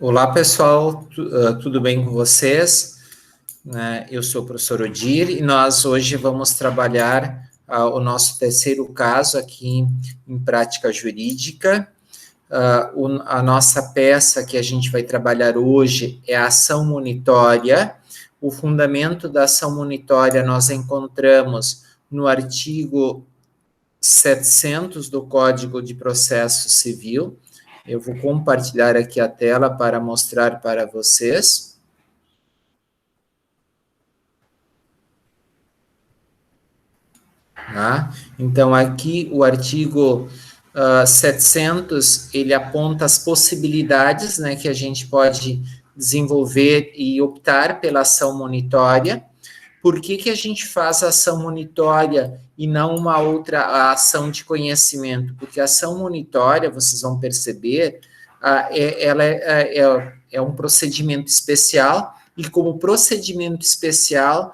Olá, pessoal, tudo bem com vocês? Eu sou o professor Odir e nós hoje vamos trabalhar o nosso terceiro caso aqui em prática jurídica. A nossa peça que a gente vai trabalhar hoje é a ação monitória. O fundamento da ação monitória nós encontramos no artigo 700 do Código de Processo Civil. Eu vou compartilhar aqui a tela para mostrar para vocês. Tá? Então, aqui o artigo 700, ele aponta as possibilidades, né, que a gente pode desenvolver e optar pela ação monitória. Por que a gente faz a ação monitória e não uma outra ação de conhecimento? Porque a ação monitória, vocês vão perceber, ela é um procedimento especial, e como procedimento especial,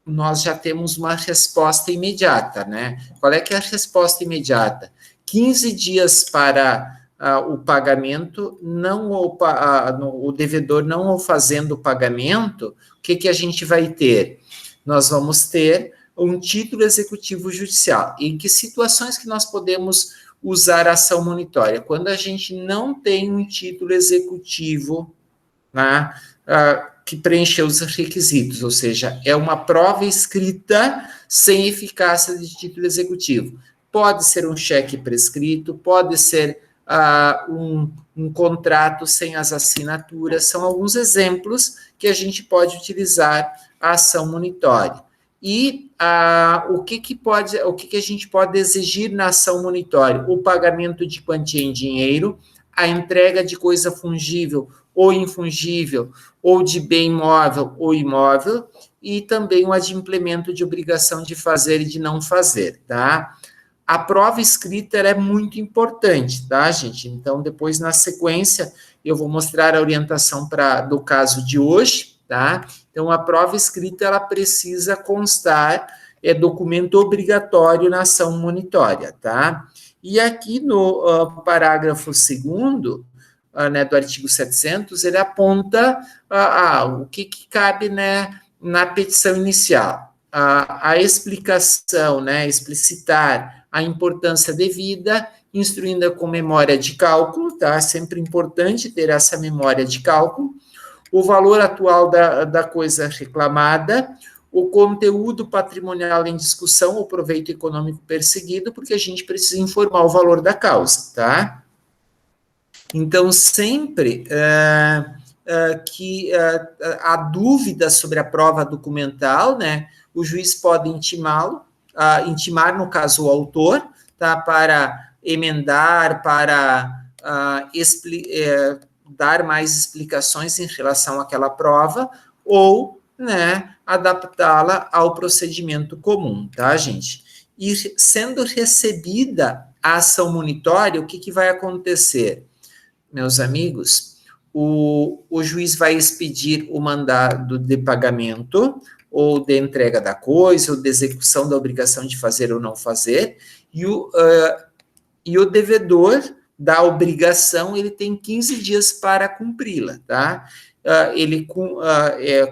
nós já temos uma resposta imediata, né? Qual é que é a resposta imediata? 15 dias para o pagamento, o devedor não fazendo o pagamento, o que a gente vai ter? Nós vamos ter um título executivo judicial. Em que situações que nós podemos usar a ação monitória? Quando a gente não tem um título executivo, né, que preencheu os requisitos, ou seja, é uma prova escrita sem eficácia de título executivo. Pode ser um cheque prescrito, pode ser um contrato sem as assinaturas, são alguns exemplos que a gente pode utilizar a ação monitória. E o que a gente pode exigir na ação monitória? O pagamento de quantia em dinheiro, a entrega de coisa fungível ou infungível, ou de bem móvel ou imóvel, e também o adimplemento de obrigação de fazer e de não fazer, tá? A prova escrita é muito importante, tá, gente? Então, depois, na sequência, eu vou mostrar a orientação do caso de hoje, tá? Então, a prova escrita, ela precisa constar, é documento obrigatório na ação monitória, tá? E aqui no parágrafo 2º, né, do artigo 700, ele aponta o que cabe, né, na petição inicial. A explicação, né, explicitar a importância devida, instruindo com memória de cálculo, tá? Sempre importante ter essa memória de cálculo. O valor atual da coisa reclamada, o conteúdo patrimonial em discussão, o proveito econômico perseguido, porque a gente precisa informar o valor da causa, tá? Então, sempre que há dúvida sobre a prova documental, né, o juiz pode intimar, no caso, o autor, tá, para emendar, para dar mais explicações em relação àquela prova, ou, né, adaptá-la ao procedimento comum, tá, gente? E sendo recebida a ação monitória, o que vai acontecer? Meus amigos, o juiz vai expedir o mandado de pagamento, ou de entrega da coisa, ou de execução da obrigação de fazer ou não fazer, e o devedor da obrigação, ele tem 15 dias para cumpri-la, tá?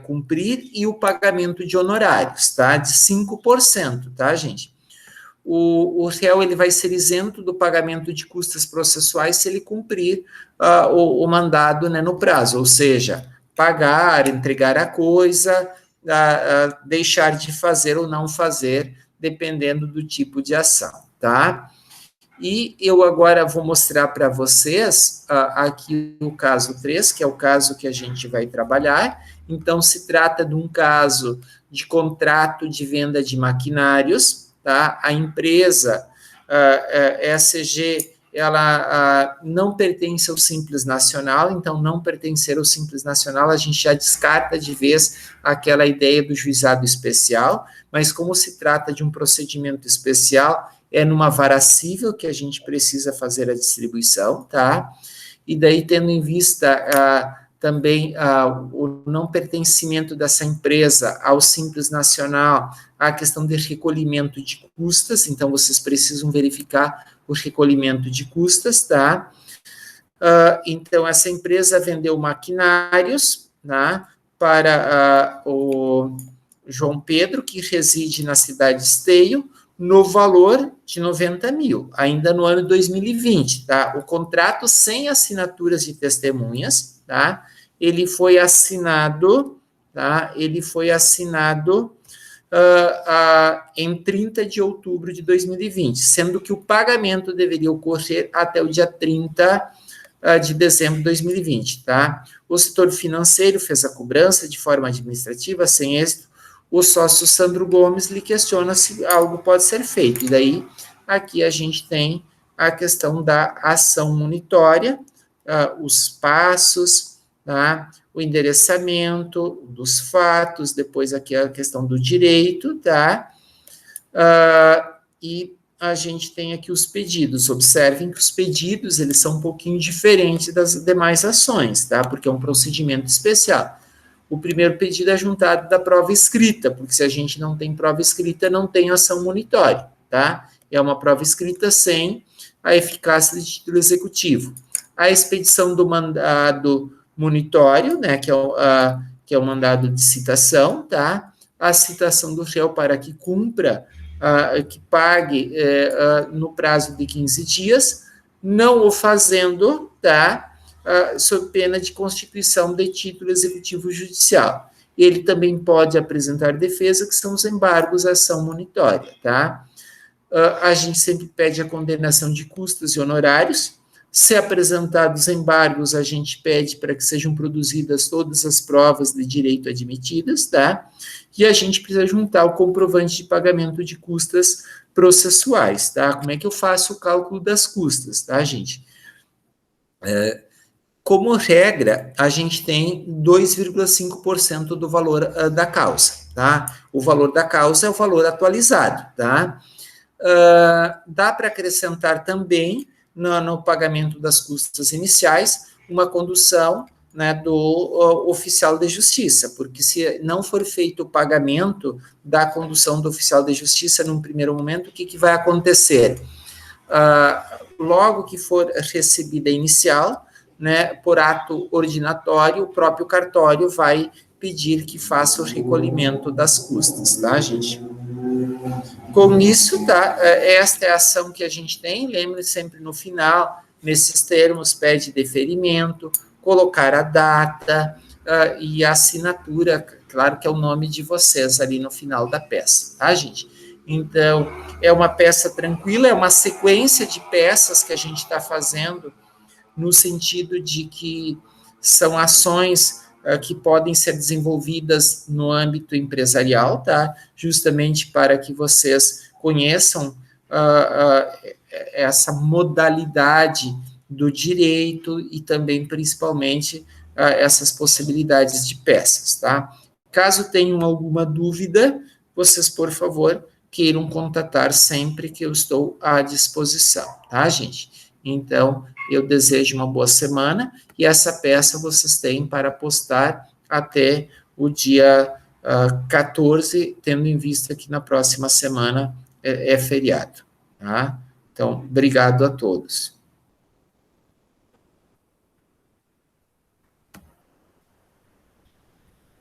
Cumprir, e o pagamento de honorários, tá? De 5%, tá, gente? O réu, ele vai ser isento do pagamento de custas processuais se ele cumprir o mandado, né, no prazo, ou seja, pagar, entregar a coisa, deixar de fazer ou não fazer, dependendo do tipo de ação, tá? E eu agora vou mostrar para vocês aqui o caso 3, que é o caso que a gente vai trabalhar. Então, se trata de um caso de contrato de venda de maquinários, tá? A empresa ESG, ela não pertence ao Simples Nacional, então, não pertencer ao Simples Nacional, a gente já descarta de vez aquela ideia do juizado especial, mas como se trata de um procedimento especial, é numa vara cível que a gente precisa fazer a distribuição, tá? E daí, tendo em vista também o não pertencimento dessa empresa ao Simples Nacional, a questão de recolhimento de custas, então vocês precisam verificar o recolhimento de custas, tá? Então, essa empresa vendeu maquinários, né, para o João Pedro, que reside na cidade de Esteio, no valor de 90 mil, ainda no ano 2020, tá? O contrato sem assinaturas de testemunhas, tá? Ele foi assinado, tá? Ele foi assinado em 30 de outubro de 2020, sendo que o pagamento deveria ocorrer até o dia 30 de dezembro de 2020, tá? O setor financeiro fez a cobrança de forma administrativa, sem êxito. O sócio Sandro Gomes lhe questiona se algo pode ser feito. E daí, aqui a gente tem a questão da ação monitória, os passos, tá? O endereçamento dos fatos, depois aqui a questão do direito, tá? E a gente tem aqui os pedidos. Observem que os pedidos, eles são um pouquinho diferentes das demais ações, tá? Porque é um procedimento especial. O primeiro pedido é juntado da prova escrita, porque se a gente não tem prova escrita, não tem ação monitória, tá? É uma prova escrita sem a eficácia de título executivo. A expedição do mandado monitório, né, que é o mandado de citação, tá? A citação do réu para que cumpra, que pague no prazo de 15 dias, não o fazendo, tá? Sob pena de constituição de título executivo judicial. Ele também pode apresentar defesa, que são os embargos à ação monitória, tá? A gente sempre pede a condenação de custos e honorários. Se apresentados embargos, a gente pede para que sejam produzidas todas as provas de direito admitidas, tá? E a gente precisa juntar o comprovante de pagamento de custas processuais, tá? Como é que eu faço o cálculo das custas, tá, gente? Como regra, a gente tem 2,5% do valor da causa, tá? O valor da causa é o valor atualizado, tá? Dá para acrescentar também no pagamento das custas iniciais uma condução, né, do oficial de justiça, porque se não for feito o pagamento da condução do oficial de justiça num primeiro momento, o que vai acontecer? Logo que for recebida a inicial, né, por ato ordinatório, o próprio cartório vai pedir que faça o recolhimento das custas, tá, gente? Com isso, tá, esta é a ação que a gente tem, lembre sempre no final, nesses termos, pede deferimento, colocar a data e a assinatura, claro que é o nome de vocês ali no final da peça, tá, gente? Então, é uma peça tranquila, é uma sequência de peças que a gente está fazendo, no sentido de que são ações que podem ser desenvolvidas no âmbito empresarial, tá? Justamente para que vocês conheçam essa modalidade do direito e também, principalmente, essas possibilidades de peças, tá? Caso tenham alguma dúvida, vocês, por favor, queiram contatar sempre que eu estou à disposição, tá, gente? Então, eu desejo uma boa semana e essa peça vocês têm para postar até o dia 14, tendo em vista que na próxima semana é feriado, tá? Então, obrigado a todos.